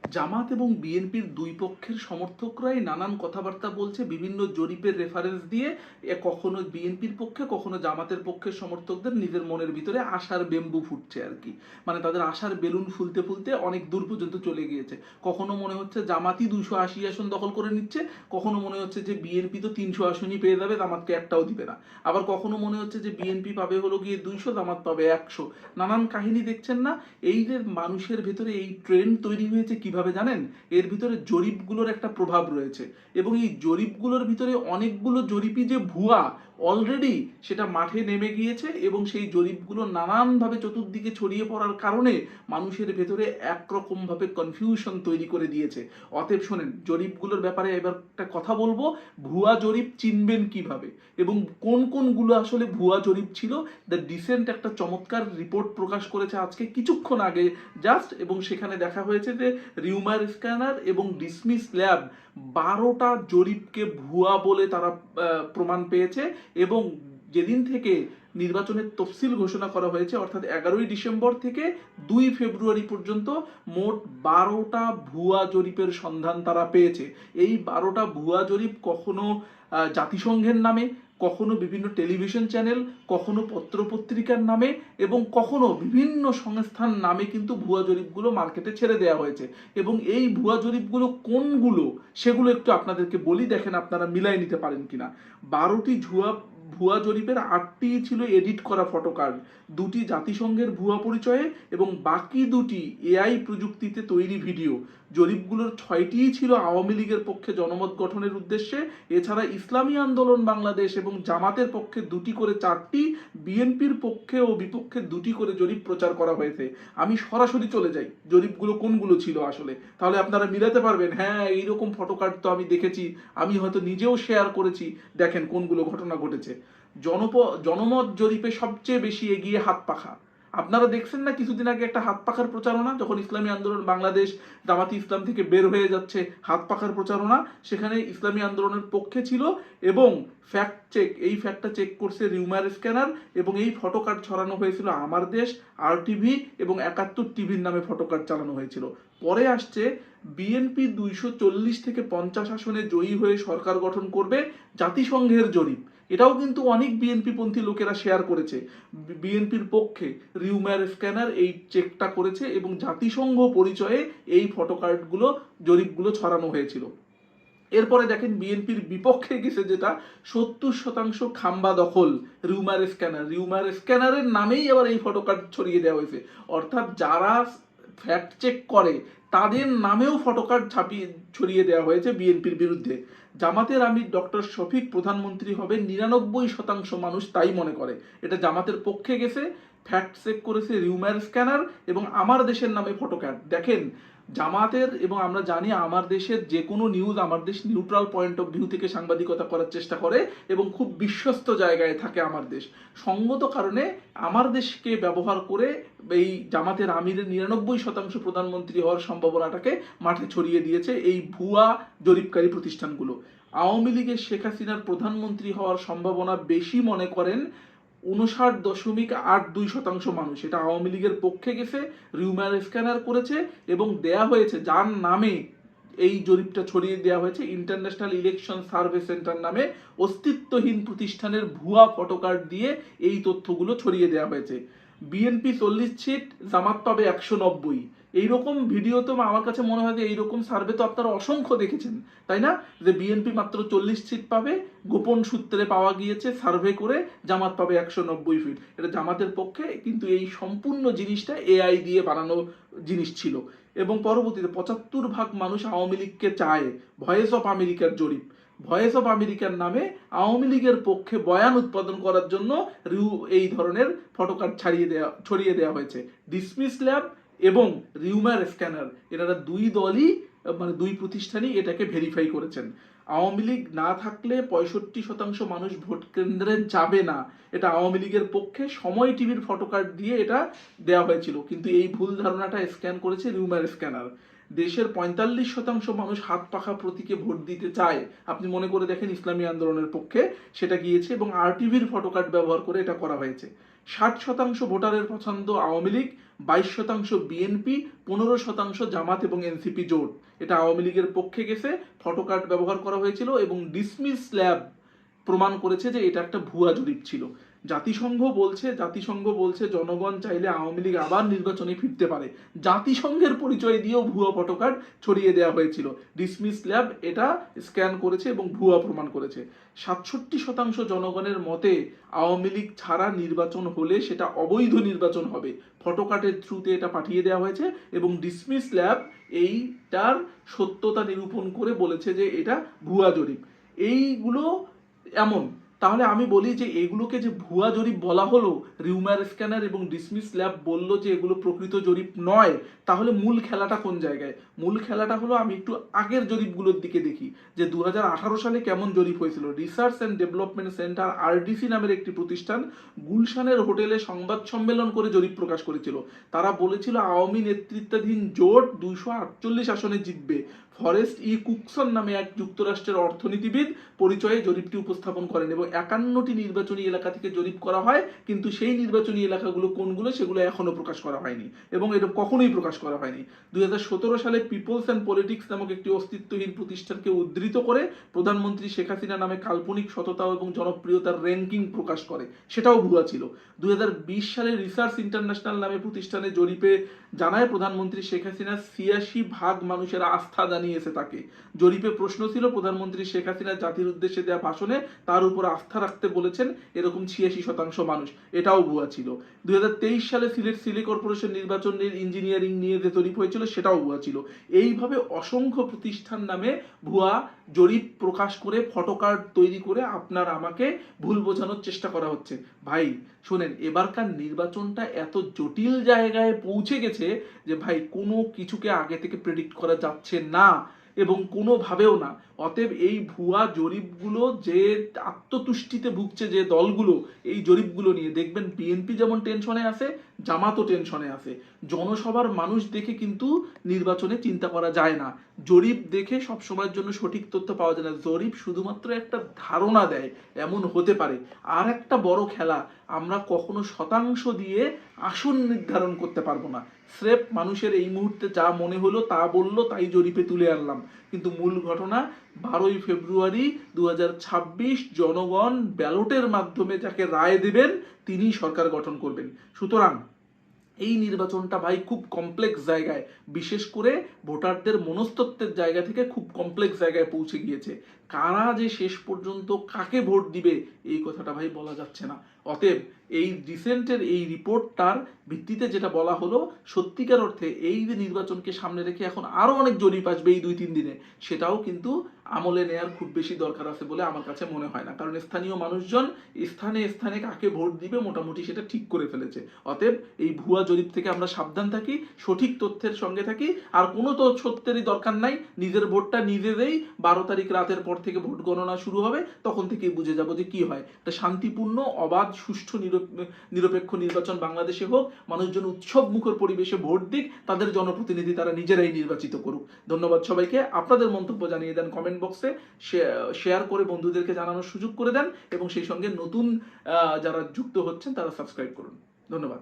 জামাত এবং বিএনপির দুই পক্ষের সমর্থকরাই নানান কথাবার্তা বলছে বিভিন্ন জরিপের রেফারেন্স দিয়ে। কখনো বিএনপির পক্ষে কখনো জামাতের পক্ষের সমর্থকদের নিজের মনের ভিতরে আশার বেম্বু ফুটছে আর কি। মানে তাদের আশার বেলুন ফুলতে ফুলতে অনেক দূর পর্যন্ত চলে গিয়েছে। কখনো মনে হচ্ছে জামাতই 280 আসন দখল করে নিচ্ছে, কখনো মনে হচ্ছে যে বিএনপি তো 300 আসনই পেয়ে যাবে, জামাতকে একটাও দিবে না। আবার কখনো মনে হচ্ছে যে বিএনপি পাবে হলো গিয়ে 200, জামাত পাবে 100। নানান কাহিনী দেখছেন না? এই যে মানুষের ভেতরে এই ট্রেন্ড তৈরি হয়েছে কিভাবে জানেন? এর ভিতরে জরিপগুলোর একটা প্রভাব রয়েছে, এবং এই জরিপগুলোর ভিতরে অনেকগুলো জরিপই যে ভুয়া অলরেডি সেটা মাঠে নেমে গিয়েছে, এবং সেই জরিপগুলো নানানভাবে চতুর্দিকে ছড়িয়ে পড়ার কারণে মানুষের ভেতরে একরকমভাবে কনফিউশন তৈরি করে দিয়েছে। অতএব শোনেন, জরিপগুলোর ব্যাপারে এবার একটা কথা বলবো। ভুয়া জরিপ চিনবেন কিভাবে এবং কোন কোনগুলো আসলে ভুয়া জরিপ ছিল, দ্য ডিসেন্ট একটা চমৎকার রিপোর্ট প্রকাশ করেছে আজকে কিছুক্ষণ আগে জাস্ট, এবং সেখানে দেখা হয়েছে যে রিউমার স্ক্যানার এবং ডিসমিস ল্যাব 12টা জরিপকে ভুয়া বলে তারা প্রমাণ পেয়েছে। এবং যেদিন থেকে নির্বাচনের তফসিল ঘোষণা করা হয়েছে, অর্থাৎ 11ই ডিসেম্বর থেকে 2 ফেব্রুয়ারি পর্যন্ত মোট 12টা ভুয়া জরিপের সন্ধান তারা পেয়েছে। এই 12টা ভুয়া জরিপ কখনো জাতিসংঘের নামে, কখনো বিভিন্ন টেলিভিশন চ্যানেল, কখনো পত্রপত্রিকার নামে, এবং কখনো বিভিন্ন সংস্থার নামে কিন্তু ভুয়া জরিপগুলো মার্কেটে ছেড়ে দেওয়া হয়েছে। এবং এই ভুয়া জরিপগুলো কোনগুলো সেগুলো একটু আপনাদেরকে বলি, দেখেন আপনারা মিলাই নিতে পারেন কিনা। 12টি ভুয়া জরিপের 8টি ছিল এডিট করা ফটো কার্ড, 2টি জাতিসংঘের ভুয়া পরিচয়ে, এবং বাকি 2টি এআই প্রযুক্তিতে তৈরি ভিডিও। জরিপগুলোর 6টিই ছিল আওয়ামী লীগের পক্ষে জনমত গঠনের উদ্দেশ্যে। এছাড়া ইসলামী আন্দোলন বাংলাদেশ এবং জামাতের পক্ষে 2টি করে 4টি, বিএনপির পক্ষে ও বিপক্ষে 2টি করে জরিপ প্রচার করা হয়েছে। আমি সরাসরি চলে যাই জরিপগুলো কোনগুলো ছিল আসলে, তাহলে আপনারা মিলাতে পারবেন। হ্যাঁ, এইরকম ফটো কার্ড তো আমি দেখেছি, আমি হয়তো নিজেও শেয়ার করেছি। দেখেন কোনগুলো ঘটনা ঘটেছে। জনমত জরিপে সবচেয়ে বেশি এগিয়ে হাত পাখা। আপনারা দেখছেন না কিছুদিন আগে একটা হাত পাখার প্রচারণা, যখন ইসলামী আন্দোলন বাংলাদেশ জামাতি ইসলাম থেকে বের হয়ে যাচ্ছে, হাত পাখার প্রচারণা সেখানে ইসলামী আন্দোলনের পক্ষে ছিল। এবং ফ্যাক্ট চেক, এই ফ্যাক্টটা চেক করছে রিউমার স্ক্যানার, এবং এই ফটো কার্ড ছড়ানো হয়েছিল আমার দেশ, RTV এবং 71 টিভির নামে ফটো কার্ড চালানো হয়েছিল। পরে আসছে বিএনপি 240 থেকে 50 আসনে জয়ী হয়ে সরকার গঠন করবে, জাতিসংঘের জরিপ। এটাও কিন্তু অনেক বিএনপি পন্থী লোকেরা শেয়ার করেছে। বিএনপির পক্ষে রিউমার স্ক্যানার এই চেকটা করেছে, এবং জাতিসংঘ পরিচয়ে এই ফটো কার্ডগুলো জরিপগুলো ছড়ানো হয়েছিল। এরপরে দেখেন বিএনপির বিপক্ষে গেছে যেটা, 70% খাম্বা দখল, রিউমার স্ক্যানারের নামেই আবার এই ফটো কার্ড ছড়িয়ে দেওয়া হয়েছে। অর্থাৎ যারা ফ্যাক্ট চেক করে তাদের নামেও ফটো কার্ড ছাপিয়ে ছড়িয়ে দেওয়া হয়েছে বিএনপির বিরুদ্ধে। জামাতের আমির ডক্টর শফিক প্রধানমন্ত্রী হবে 99% মানুষ তাই মনে করে। এটা জামাতের পক্ষে গেছে, ফ্যাক্ট চেক করেছে রিউমার স্ক্যানার এবং আমার দেশের নামে ফটো কার্ড। দেখেন, জামাতের, এবং আমরা জানি আমার দেশের যে কোনো নিউজ আমার দেশ নিউট্রাল পয়েন্ট অফ ভিউ থেকে সাংবাদিকতা করার চেষ্টা করে, এবং খুব বিশ্বস্ত জায়গায় থাকে আমার দেশ। সঙ্গত কারণে আমার দেশকে ব্যবহার করে এই জামাতের আমিরের 99% প্রধানমন্ত্রী হওয়ার সম্ভাবনাটাকে মাঠে ছড়িয়ে দিয়েছে এই ভুয়া জরিপকারী প্রতিষ্ঠানগুলো। আওয়ামী লীগের শেখ হাসিনার প্রধানমন্ত্রী হওয়ার সম্ভাবনা বেশি মনে করেন 59.82% মানুষ। এটা আওয়ামী লীগের পক্ষে গেছে, রিউমার স্ক্যানার করেছে, এবং দেয়া হয়েছে যার নামে এই জরিপটা ছড়িয়ে দেওয়া হয়েছে, ইন্টারন্যাশনাল ইলেকশন সার্ভে সেন্টার নামে অস্তিত্বহীন প্রতিষ্ঠানের ভুয়া ফটো কার্ড দিয়ে এই তথ্যগুলো ছড়িয়ে দেওয়া হয়েছে। বিএনপি 40 সিট, জামাত পাবে 190। এইরকম ভিডিও তো আমার কাছে মনে হয় যে এইরকম সার্ভে তো আপনারা অসংখ্য দেখেছেন, তাই না? যে বিএনপি মাত্র 40 সিট পাবে, গোপন সূত্রে পাওয়া গিয়েছে সার্ভে করে, জামাত পাবে 190 ফিট। এটা জামাতের পক্ষে, কিন্তু এই সম্পূর্ণ জিনিসটা এআই দিয়ে বানানো জিনিস ছিল। এবং পরবর্তীতে 75% মানুষ আওয়ামী লীগকে চায়। ভয়েস অফ আমেরিকার জরিপ, ভয়েস অফ আমেরিকার নামে আওয়ামী লীগের পক্ষে বয়ান উৎপাদন করার জন্য এই ধরনের ফটোকার্ড ছড়িয়ে দেওয়া হয়েছে। ডিসমিস ল্যাব এবং রিউমার স্ক্যানার, এনারা দুই দলই, মানে দুই প্রতিষ্ঠানই এটাকে ভেরিফাই করেছেন। আওয়ামী লীগ না থাকলে 65% মানুষ ভোট কেন্দ্রে যাবে না, এটা আওয়ামী লীগের পক্ষে। সময় টিভির ফটোকার্ড দিয়ে এটা দেওয়া হয়েছিল, কিন্তু এই ভুল ধারণাটা স্ক্যান করেছে রিউমার স্ক্যানার। দেশের 45% মানুষ হাত পাখা প্রতীকে ভোট দিতে চায়, আপনি মনে করে দেখেন ইসলামী আন্দোলনের পক্ষে সেটা গিয়েছে, এবং RTVর ফটোকার্ড ব্যবহার করে এটা করা হয়েছে। 60% ভোটারের পছন্দ আওয়ামী লীগ, 22% বিএনপি, 15% জামাত এবং এনসিপি জোট। এটা আওয়ামী লীগের পক্ষে গেছে, ফটোকার্ড ব্যবহার করা হয়েছিল এবং ডিসমিস স্ল্যাব প্রমাণ করেছে যে এটা একটা ভুয়া জরিপ ছিল। জাতিসংঘ বলছে জনগণ চাইলে আওয়ামী লীগ আবার নির্বাচনে ফিরতে পারে। জাতিসংঘের পরিচয় দিয়েও ভুয়া ফটোকার্ড ছড়িয়ে দেওয়া হয়েছিল। ডিসমিস ল্যাব এটা স্ক্যান করেছে এবং ভুয়া প্রমাণ করেছে। 67% জনগণের মতে আওয়ামী লীগ ছাড়া নির্বাচন হলে সেটা অবৈধ নির্বাচন হবে। ফটোকার্ডের থ্রুতে এটা পাঠিয়ে দেওয়া হয়েছে এবং ডিসমিস ল্যাব এইটার সত্যতা নিরূপণ করে বলেছে যে এটা ভুয়া জরিপ। এইগুলো এমন, তাহলে আমি বলি যে এগুলোকে যে ভুয়া জরিপ বলা হলো, রিউমার স্ক্যানার এবং ডিসমিস ল্যাব বললো যে এগুলো প্রকৃত জরিপ নয়, তাহলে মূল খেলাটা কোন জায়গায়? মূল খেলাটা হলো আমি একটু আগের জরিপগুলোর দিকে দেখি যে 2018 সালে কেমন জরিপ হয়েছিল। Research and development centre RDC নামের একটি প্রতিষ্ঠান গুলশানের হোটেলে সংবাদ সম্মেলন করে জরিপ প্রকাশ করেছিল। তারা বলেছিল আওয়ামী নেতৃত্বাধীন জোট 248 আসনে জিতবে। ফরেস্ট কুকসন নামে এক যুক্তরাষ্ট্রের অর্থনীতিবিদ পরিচয়ে জরিপটি উপস্থাপন করেন এবং 51টি নির্বাচনী এলাকা থেকে জরিপ করা হয়, কিন্তু সেই নির্বাচনী এলাকাগুলো কোনগুলো সেগুলো এখনো প্রকাশ করা হয়নি এবং এটা কখনোই প্রকাশ করা হয়নি। 2017 সালে পিপলস অ্যান্ড পলিটিক্স নামক একটি অস্তিত্বহীন প্রতিষ্ঠানকে উদ্ধৃত করে প্রধানমন্ত্রী শেখ হাসিনা নামে কাল্পনিক সততা এবং জনপ্রিয়তার র্যাঙ্কিং প্রকাশ করে, সেটাও ভুয়া ছিল। 2020 সালে রিসার্চ ইন্টারন্যাশনাল নামে প্রতিষ্ঠানে জরিপে জানায় প্রধানমন্ত্রী শেখ হাসিনা 86% মানুষের আস্থা জানিয়েছে তাকে। জরিপে প্রশ্ন ছিল প্রধানমন্ত্রী শেখ হাসিনা জাতির উদ্দেশ্যে দেওয়া ভাষণে তার উপর আস্থা রাখতে বলেছেন এরকম 86% মানুষ, এটাও ভুয়া ছিল। 2023 সালে সিলেট সিটি কর্পোরেশন নির্বাচনের ইঞ্জিনিয়ারিং নিয়ে যে জরিপ হয়েছিল সেটাও ভুয়া ছিল। এইভাবে অসংখ্য প্রতিষ্ঠান নামে ভুয়া জরিপ প্রকাশ করে ফটোকার্ড তৈরি করে আপনার আমাকে ভুল বোঝানোর চেষ্টা করা হচ্ছে। ভাই শোনেন, এবারকার নির্বাচনটা এত জটিল জায়গায় পৌঁছে গেছে যে ভাই কোনো কিছুকে আগে থেকে প্রেডিক্ট করা যাচ্ছে না এবং কোনোভাবেও না। অতএব এই ভুয়া জরিপগুলো যে আত্মতুষ্টিতে ভুগছে যে দলগুলো এই জরিপগুলো নিয়ে, দেখবেন বিএনপি যেমন টেনশনে আছে, জামাতও টেনশনে আছে। জনসভার মানুষ দেখে কিন্তু নির্বাচনে চিন্তা করা যায় না, জরিপ দেখে সব সময়ের জন্য সঠিক তথ্য পাওয়া যায় না। জরিপ শুধুমাত্র একটা ধারণা দেয়, এমন হতে পারে। আর একটা বড় খেলা, আমরা কখনো শতাংশ দিয়ে আসন নির্ধারণ করতে পারবো না। স্রেফ মানুষের এই মুহূর্তে যা মনে হলো তা বললো, তাই জরিপে তুলে আনলাম, কিন্তু মূল ঘটনা 12ই ফেব্রুয়ারি 2026 জনগণ ব্যালটের মাধ্যমে যাকে রায় দেবেন তিনিই সরকার গঠন করবেন। সুতরাং এই নির্বাচনটা ভাই খুব কমপ্লেক্স জায়গায়, বিশেষ করে ভোটারদের মনস্তত্ত্বের জায়গা থেকে খুব কমপ্লেক্স জায়গায় পৌঁছে গিয়েছে। কারা যে শেষ পর্যন্ত কাকে ভোট দিবে এই কথাটা ভাই বলা যাচ্ছে না। অতএব এই রিসেন্টের এই রিপোর্টটার ভিত্তিতে যেটা বলা হলো, সত্যিকার অর্থে এই যে নির্বাচনকে সামনে রেখে এখন আরো অনেক জরিপ আসবে এই 2-3 দিনে, সেটাও কিন্তু আমলে নেয়ার খুব বেশি দরকার আছে বলে আমার কাছে মনে হয় না। কারণ স্থানীয় মানুষজন স্থানে স্থানে কাকে ভোট দিবে মোটামুটি সেটা ঠিক করে ফেলেছে। অতএব এই ভুয়া জরিপ থেকে আমরা সাবধান থাকি, সঠিক তথ্যের সঙ্গে থাকি। আর কোনো তো সত্যেরই দরকার নাই, নিজের ভোটটা নিজে দেই। 12 তারিখ রাতের পর থেকে ভোট গণনা শুরু হবে, তখন থেকেই বুঝে যাবো যে কি হয়। একটা শান্তিপূর্ণ, অবাধ, সুষ্ঠু, নিরপেক্ষ নির্বাচন বাংলাদেশে হোক, মানুষজন উৎসব মুখর পরিবেশে ভোট দিক, তাদের জনপ্রতিনিধি তারা নিজেরাই নির্বাচিত করুক। ধন্যবাদ সবাইকে। আপনাদের মন্তব্য জানিয়ে দেন কমেন্ট বক্সে, শেয়ার করে বন্ধুদেরকে জানানোর সুযোগ করে দেন এবং সেই সঙ্গে নতুন যারা যুক্ত হচ্ছেন তারা সাবস্ক্রাইব করুন। ধন্যবাদ।